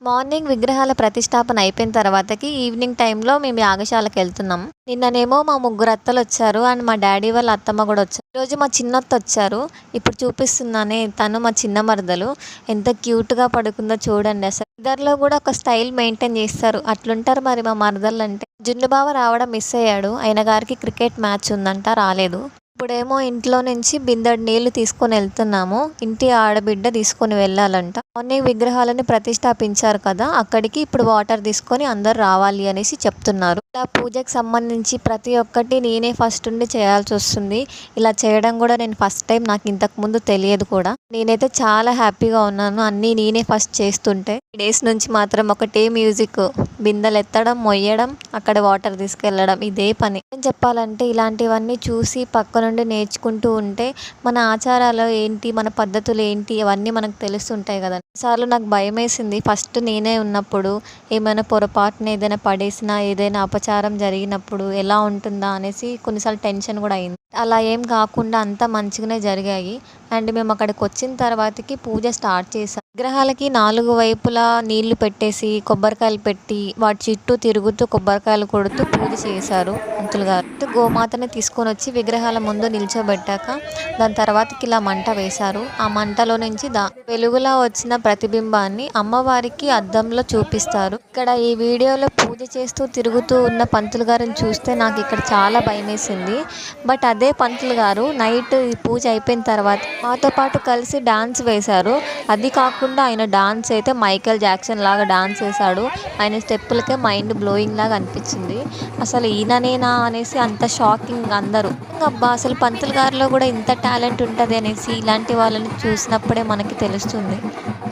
Morning విగ్రహాల ప్రతిష్టాపన అయిపోయిన తర్వాతకి ఈవినింగ్ టైంలో మేము యాగశాలకు వెళ్తున్నాం. నిన్ననేమో మా ముగ్గురు అత్తలు వచ్చారు అండ్ మా డాడీ వాళ్ళ అత్తమ్మ కూడా వచ్చారు. ఈరోజు మా చిన్నత్త వచ్చారు. ఇప్పుడు చూపిస్తున్నానే తను మా చిన్న మరదలు. ఎంత క్యూట్గా పడుకుందో చూడండి. అసలు ఇద్దరిలో కూడా ఒక స్టైల్ మెయింటైన్ చేస్తారు. అట్లుంటారు మరి మా మరదలు అంటే. జున్ను బావ రావడం మిస్ అయ్యాడు. ఆయన గారికి క్రికెట్ మ్యాచ్ ఉందంట, రాలేదు. ఇప్పుడేమో ఇంట్లో నుంచి బిందెడు నీళ్లు తీసుకొని వెళ్తున్నాము. ఇంటి ఆడబిడ్డ తీసుకొని వెళ్ళాలంట. మార్నింగ్ విగ్రహాలని ప్రతిష్టాపించారు కదా, అక్కడికి ఇప్పుడు వాటర్ తీసుకొని అందరు రావాలి అనేసి చెప్తున్నారు. ఇలా పూజకి సంబంధించి ప్రతి ఒక్కటి నేనే ఫస్ట్ ఉండి చేయాల్సి వస్తుంది. ఇలా చేయడం కూడా నేను ఫస్ట్ టైం, నాకు ఇంతకు ముందు తెలియదు కూడా. నేనైతే చాలా హ్యాపీగా ఉన్నాను అన్నీ నేనే ఫస్ట్ చేస్తుంటే. డేస్ నుంచి మాత్రం ఒకటే మ్యూజిక్, బిందెలు ఎత్తడం, మొయ్యడం, అక్కడ వాటర్ తీసుకెళ్ళడం, ఇదే పని. ఏం చెప్పాలంటే ఇలాంటివన్నీ చూసి పక్క నుండి నేర్చుకుంటూ ఉంటే మన ఆచారాలు ఏంటి, మన పద్ధతులు ఏంటి, అవన్నీ మనకు తెలుస్తుంటాయి కదా. సార్లు నాకు భయం వేసింది ఫస్ట్ నేనే ఉన్నప్పుడు. ఏమైనా పొరపాటున ఏదైనా పడేసినా, ఏదైనా అపచారం జరిగినప్పుడు ఎలా ఉంటుందా అనేసి కొన్నిసార్లు టెన్షన్ కూడా అయింది. అలా ఏం కాకుండా అంతా మంచిగానే జరిగాయి. అండ్ మేము అక్కడికి వచ్చిన తర్వాతకి పూజ స్టార్ట్ చేసాం. విగ్రహాలకి 4 వైపులా నీళ్లు పెట్టేసి కొబ్బరికాయలు పెట్టి వాటి చుట్టూ తిరుగుతూ కొబ్బరికాయలు కొడుతూ పూజ చేశారు పంతులు గారు. గోమాతని తీసుకొని వచ్చి విగ్రహాల ముందు నిల్చోబెట్టాక దాని తర్వాతకి ఇలా మంట వేశారు. ఆ మంటలో నుంచి వెలుగులా వచ్చిన ప్రతిబింబాన్ని అమ్మవారికి అద్దంలో చూపిస్తారు. ఇక్కడ ఈ వీడియోలో పూజ చేస్తూ తిరుగుతూ ఉన్న పంతులు గారిని చూస్తే నాకు ఇక్కడ చాలా భయం వేసింది. బట్ అదే పంతులు గారు నైట్ ఈ పూజ అయిపోయిన తర్వాత మాతో పాటు కలిసి డాన్స్ వేశారు. అది కాకుండా ఆయన డాన్స్ అయితే మైకేల్ జాక్సన్ లాగా డాన్స్ వేశాడు. ఆయన స్టెప్పులకే మైండ్ బ్లోయింగ్ లాగా అనిపించింది. అసలు ఈయననేనా అనేసి అంత షాకింగ్ అందరూ. అబ్బా, అసలు పంతులు గారిలో కూడా ఇంత టాలెంట్ ఉంటుంది అనేసి ఇలాంటి వాళ్ళని చూసినప్పుడే మనకి తెలుస్తుంది.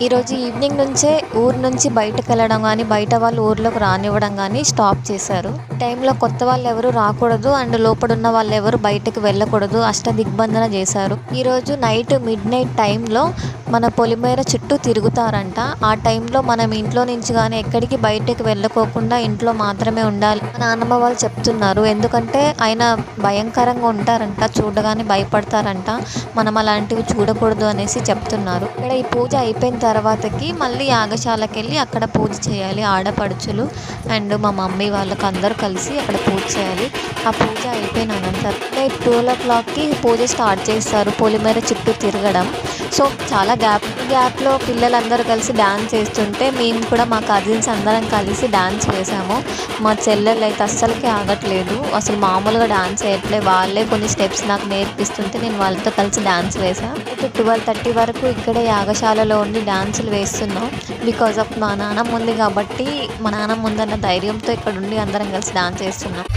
ఈరోజు ఈవినింగ్ నుంచే ఊరు నుంచి బయటకు వెళ్ళడం కానీ, బయట వాళ్ళు ఊర్లోకి రానివ్వడం కానీ స్టాప్ చేశారు. టైంలో కొత్త వాళ్ళు ఎవరు రాకూడదు అండ్ లోపడున్న వాళ్ళు ఎవరు బయటకు వెళ్ళకూడదు, అష్టదిగ్బంధన చేశారు. ఈరోజు నైట్ మిడ్నైట్ టైంలో మన పొలిమేర చుట్టూ తిరుగుతారంట. ఆ టైంలో మనం ఇంట్లో నుంచి కానీ ఎక్కడికి బయటకు వెళ్ళకోకుండా ఇంట్లో మాత్రమే ఉండాలి మా నాన్నమ్మ వాళ్ళు చెప్తున్నారు. ఎందుకంటే ఆయన భయంకరంగా ఉంటారంట, చూడగానే భయపడతారంట. మనం అలాంటివి చూడకూడదు అనేసి చెప్తున్నారు. ఇక్కడ ఈ పూజ అయిపోయిన తర్వాతకి మళ్ళీ యాగశాలకు వెళ్ళి అక్కడ పూజ చేయాలి. ఆడపడుచులు అండ్ మా మమ్మీ వాళ్ళకి అందరూ కలిసి అక్కడ పూజ చేయాలి. ఆ పూజ అయిపోయిన అనంతరం 12 o'clockకి పూజ స్టార్ట్ చేస్తారు, పొలిమేర చుట్టూ తిరగడం. సో చాలా గ్యాప్లో పిల్లలందరూ కలిసి డ్యాన్స్ వేస్తుంటే మేము కూడా మా కజిన్స్ అందరం కలిసి డ్యాన్స్ వేసాము. మా చెల్లెళ్ళు అయితే అస్సలకి ఆగట్లేదు, అసలు మామూలుగా డ్యాన్స్ వేయట్లేదు. వాళ్ళే కొన్ని స్టెప్స్ నాకు నేర్పిస్తుంటే నేను వాళ్ళతో కలిసి డ్యాన్స్ వేసాను. అయితే 12:30 వరకు ఇక్కడే యాగశాలలో ఉండి డ్యాన్సులు వేస్తున్నాం. బికాజ్ ఆఫ్ మా నాన్నమ్మ ఉంది కాబట్టి, మా నాన్నమ్మ ఉందన్న ధైర్యంతో ఇక్కడ ఉండి అందరం కలిసి డాన్స్ వేస్తున్నాం.